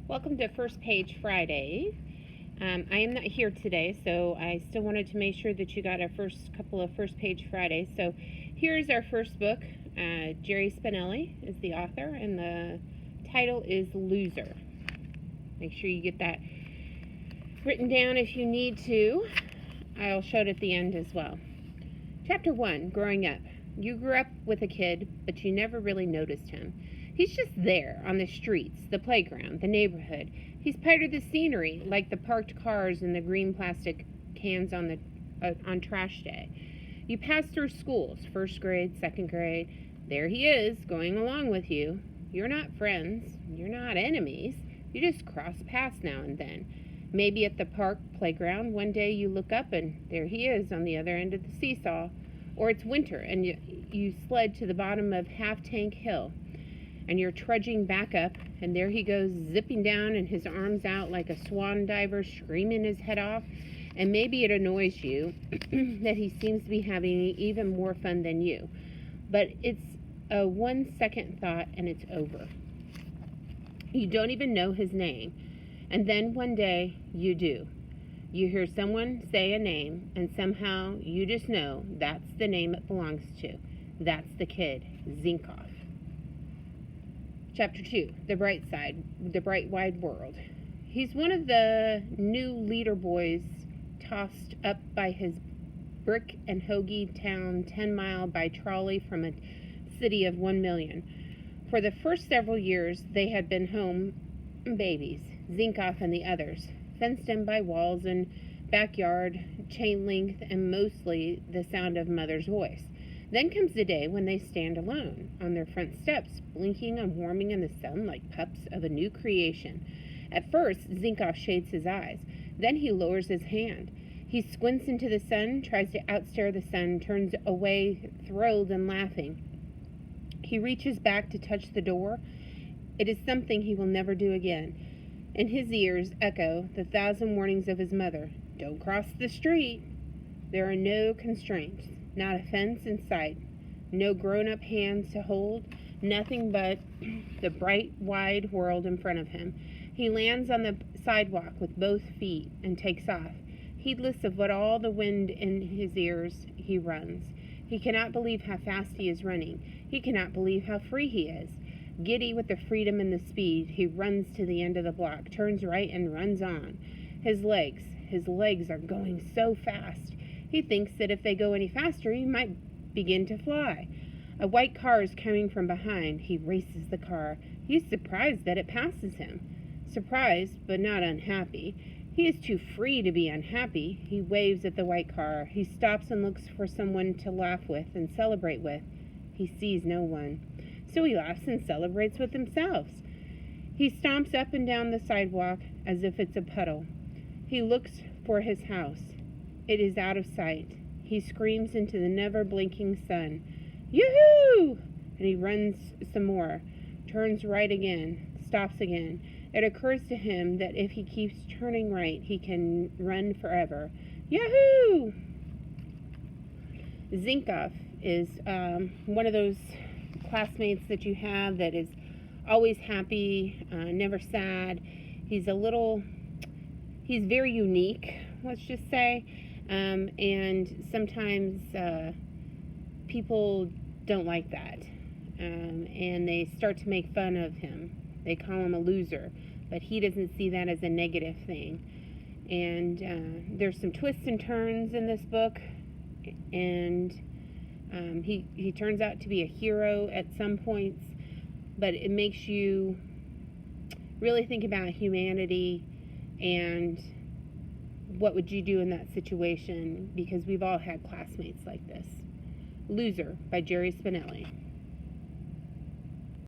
Welcome to First Page Friday. I am not here today, so I still wanted to make sure that you got our first couple of First Page Fridays. So here's our first book. Jerry Spinelli is the author, and the title is Loser. Make sure you get that written down if you need to. I'll show it at the end as well. Chapter 1, Growing Up. You grew up with a kid, but you never really noticed him. He's just there, on the streets, the playground, the neighborhood. He's part of the scenery, like the parked cars and the green plastic cans on trash day. You pass through schools, first grade, second grade. There he is, going along with you. You're not friends. You're not enemies. You just cross paths now and then. Maybe at the park playground, one day you look up and there he is on the other end of the seesaw. Or it's winter and you sled to the bottom of Half Tank Hill. And you're trudging back up, and there he goes, zipping down and his arms out like a swan diver, screaming his head off. And maybe it annoys you that he seems to be having even more fun than you. But it's a 1 second thought, and it's over. You don't even know his name. And then one day, you do. You hear someone say a name, and somehow you just know that's the name it belongs to. That's the kid, Zinkoff. Chapter 2, The Bright Side, The Bright Wide World. He's one of the new leader boys tossed up by his brick and hoagie town 10 miles by trolley from a city of 1 million. For the first several years, they had been home babies, Zinkoff and the others, fenced in by walls and backyard, chain link, and mostly the sound of mother's voice. Then comes the day when they stand alone on their front steps, blinking and warming in the sun like pups of a new creation. At first, Zinkoff shades his eyes. Then he lowers his hand. He squints into the sun, tries to outstare the sun, turns away, thrilled and laughing. He reaches back to touch the door. It is something he will never do again. In his ears echo the 1,000 warnings of his mother. Don't cross the street. There are no constraints. Not a fence in sight, no grown-up hands to hold, nothing but the bright, wide world in front of him. He lands on the sidewalk with both feet and takes off. Heedless of what all the wind in his ears, he runs. He cannot believe how fast he is running. He cannot believe how free he is. Giddy with the freedom and the speed, he runs to the end of the block, turns right and runs on. His legs are going so fast. He thinks that if they go any faster, he might begin to fly. A white car is coming from behind. He races the car. He is surprised that it passes him. Surprised, but not unhappy. He is too free to be unhappy. He waves at the white car. He stops and looks for someone to laugh with and celebrate with. He sees no one. So he laughs and celebrates with himself. He stomps up and down the sidewalk as if it's a puddle. He looks for his house. It is out of sight. He screams into the never-blinking sun. Yoo-hoo! And he runs some more, turns right again, stops again. It occurs to him that if he keeps turning right, he can run forever. Yahoo! Zinkoff is one of those classmates that you have that is always happy, never sad. He's very unique, let's just say. And sometimes people don't like that, and they start to make fun of him. They call him a loser, but he doesn't see that as a negative thing. And there's some twists and turns in this book, and he turns out to be a hero at some points, but it makes you really think about humanity and what would you do in that situation, because we've all had classmates like this. Loser by Jerry Spinelli.